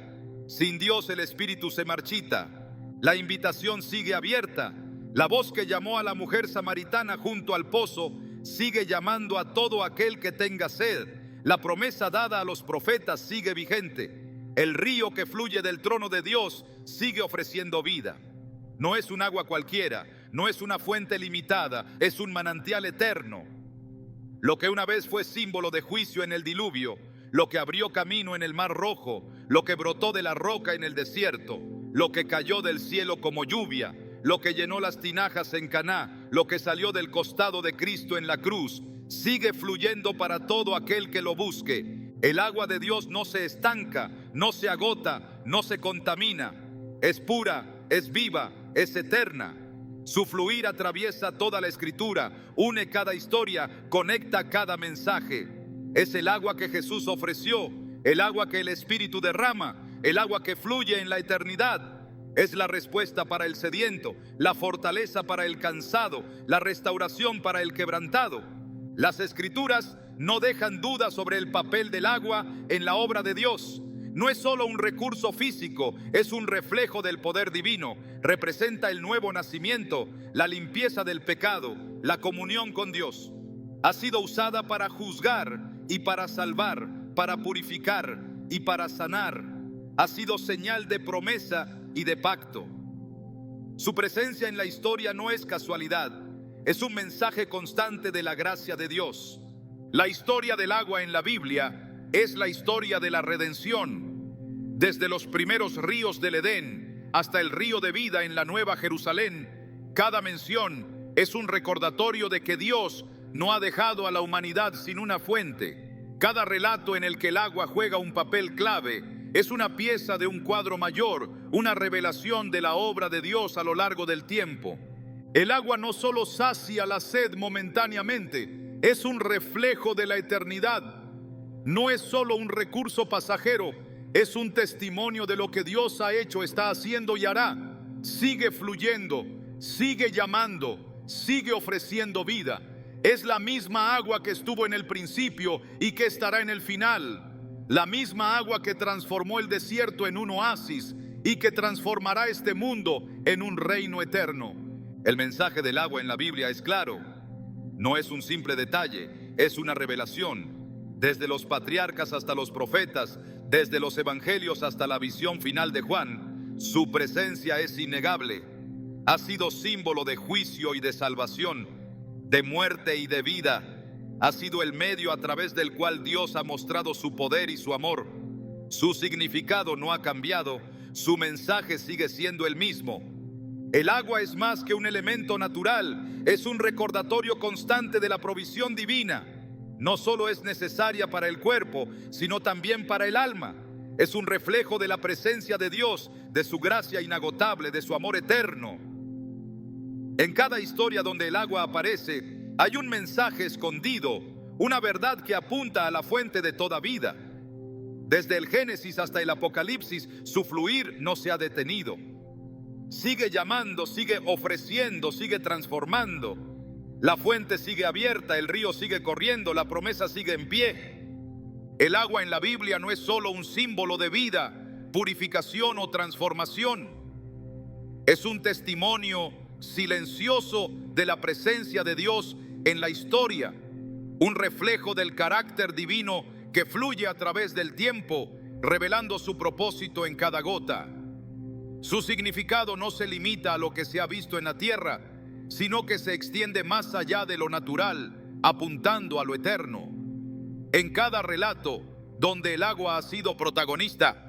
Sin Dios, el espíritu se marchita. La invitación sigue abierta. La voz que llamó a la mujer samaritana junto al pozo sigue llamando a todo aquel que tenga sed. La promesa dada a los profetas sigue vigente. El río que fluye del trono de Dios sigue ofreciendo vida. No es un agua cualquiera, no es una fuente limitada, es un manantial eterno. Lo que una vez fue símbolo de juicio en el diluvio, lo que abrió camino en el Mar Rojo, lo que brotó de la roca en el desierto, lo que cayó del cielo como lluvia, lo que llenó las tinajas en Caná, lo que salió del costado de Cristo en la cruz, sigue fluyendo para todo aquel que lo busque. El agua de Dios no se estanca, no se agota, no se contamina. Es pura, es viva, es eterna. Su fluir atraviesa toda la Escritura, une cada historia, conecta cada mensaje. Es el agua que Jesús ofreció, el agua que el Espíritu derrama, el agua que fluye en la eternidad. Es la respuesta para el sediento, la fortaleza para el cansado, la restauración para el quebrantado. Las Escrituras no dejan duda sobre el papel del agua en la obra de Dios. No es solo un recurso físico, es un reflejo del poder divino. Representa el nuevo nacimiento, la limpieza del pecado, la comunión con Dios. Ha sido usada para juzgar y para salvar, para purificar y para sanar. Ha sido señal de promesa y de pacto. Su presencia en la historia no es casualidad, es un mensaje constante de la gracia de Dios. La historia del agua en la Biblia es la historia de la redención. Desde los primeros ríos del Edén hasta el río de vida en la Nueva Jerusalén, cada mención es un recordatorio de que Dios no ha dejado a la humanidad sin una fuente. Cada relato en el que el agua juega un papel clave es una pieza de un cuadro mayor, una revelación de la obra de Dios a lo largo del tiempo. El agua no solo sacia la sed momentáneamente, es un reflejo de la eternidad. No es solo un recurso pasajero, es un testimonio de lo que Dios ha hecho, está haciendo y hará. Sigue fluyendo, sigue llamando, sigue ofreciendo vida. Es la misma agua que estuvo en el principio y que estará en el final. La misma agua que transformó el desierto en un oasis y que transformará este mundo en un reino eterno. El mensaje del agua en la Biblia es claro. No es un simple detalle, es una revelación. Desde los patriarcas hasta los profetas, desde los evangelios hasta la visión final de Juan, su presencia es innegable. Ha sido símbolo de juicio y de salvación, de muerte y de vida. Ha sido el medio a través del cual Dios ha mostrado su poder y su amor. Su significado no ha cambiado, su mensaje sigue siendo el mismo. El agua es más que un elemento natural, es un recordatorio constante de la provisión divina. No solo es necesaria para el cuerpo, sino también para el alma. Es un reflejo de la presencia de Dios, de su gracia inagotable, de su amor eterno. En cada historia donde el agua aparece, hay un mensaje escondido, una verdad que apunta a la fuente de toda vida. Desde el Génesis hasta el Apocalipsis, su fluir no se ha detenido. Sigue llamando, sigue ofreciendo, sigue transformando. La fuente sigue abierta, el río sigue corriendo, la promesa sigue en pie. El agua en la Biblia no es solo un símbolo de vida, purificación o transformación. Es un testimonio silencioso de la presencia de Dios en la historia, un reflejo del carácter divino que fluye a través del tiempo, revelando su propósito en cada gota. Su significado no se limita a lo que se ha visto en la tierra, sino que se extiende más allá de lo natural, apuntando a lo eterno. En cada relato donde el agua ha sido protagonista,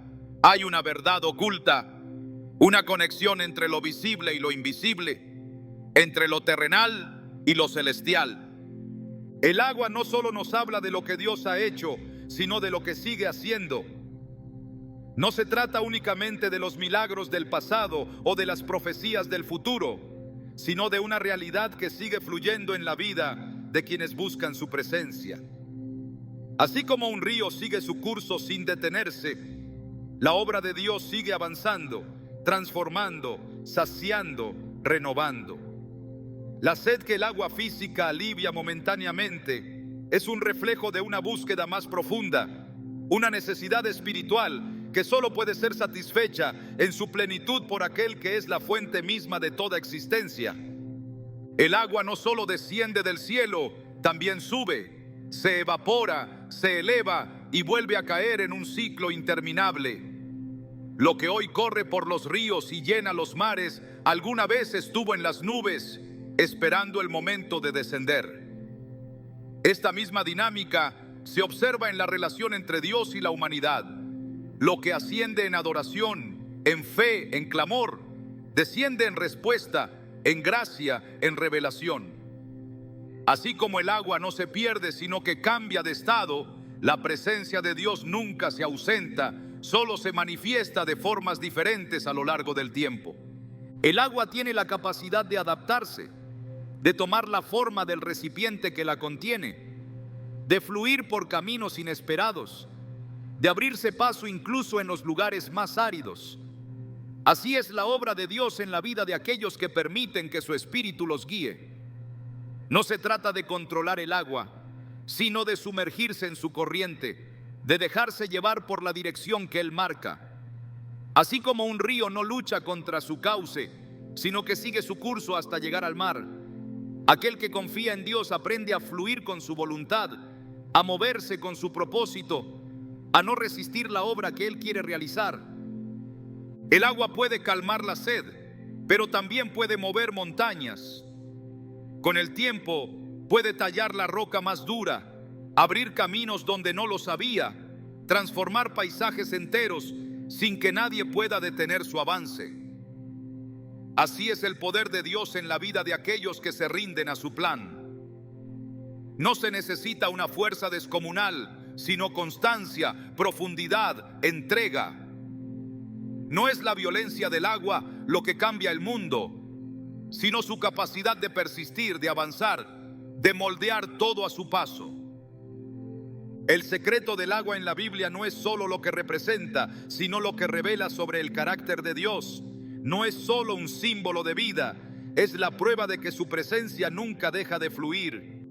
hay una verdad oculta, una conexión entre lo visible y lo invisible, entre lo terrenal y lo celestial. El agua no solo nos habla de lo que Dios ha hecho, sino de lo que sigue haciendo. No se trata únicamente de los milagros del pasado o de las profecías del futuro, sino de una realidad que sigue fluyendo en la vida de quienes buscan su presencia. Así como un río sigue su curso sin detenerse, la obra de Dios sigue avanzando, transformando, saciando, renovando. La sed que el agua física alivia momentáneamente es un reflejo de una búsqueda más profunda, una necesidad espiritual que solo puede ser satisfecha en su plenitud por aquel que es la fuente misma de toda existencia. El agua no solo desciende del cielo, también sube, se evapora, se eleva y vuelve a caer en un ciclo interminable. Lo que hoy corre por los ríos y llena los mares, alguna vez estuvo en las nubes, esperando el momento de descender. Esta misma dinámica se observa en la relación entre Dios y la humanidad. Lo que asciende en adoración, en fe, en clamor, desciende en respuesta, en gracia, en revelación. Así como el agua no se pierde, sino que cambia de estado, la presencia de Dios nunca se ausenta, solo se manifiesta de formas diferentes a lo largo del tiempo. El agua tiene la capacidad de adaptarse, de tomar la forma del recipiente que la contiene, de fluir por caminos inesperados, de abrirse paso incluso en los lugares más áridos. Así es la obra de Dios en la vida de aquellos que permiten que su espíritu los guíe. No se trata de controlar el agua, sino de sumergirse en su corriente, de dejarse llevar por la dirección que Él marca. Así como un río no lucha contra su cauce, sino que sigue su curso hasta llegar al mar. Aquel que confía en Dios aprende a fluir con su voluntad, a moverse con su propósito, a no resistir la obra que Él quiere realizar. El agua puede calmar la sed, pero también puede mover montañas. Con el tiempo puede tallar la roca más dura, abrir caminos donde no los había, transformar paisajes enteros sin que nadie pueda detener su avance. Así es el poder de Dios en la vida de aquellos que se rinden a su plan. No se necesita una fuerza descomunal, sino constancia, profundidad, entrega. No es la violencia del agua lo que cambia el mundo, sino su capacidad de persistir, de avanzar, de moldear todo a su paso. El secreto del agua en la Biblia no es solo lo que representa, sino lo que revela sobre el carácter de Dios. No es solo un símbolo de vida, es la prueba de que su presencia nunca deja de fluir.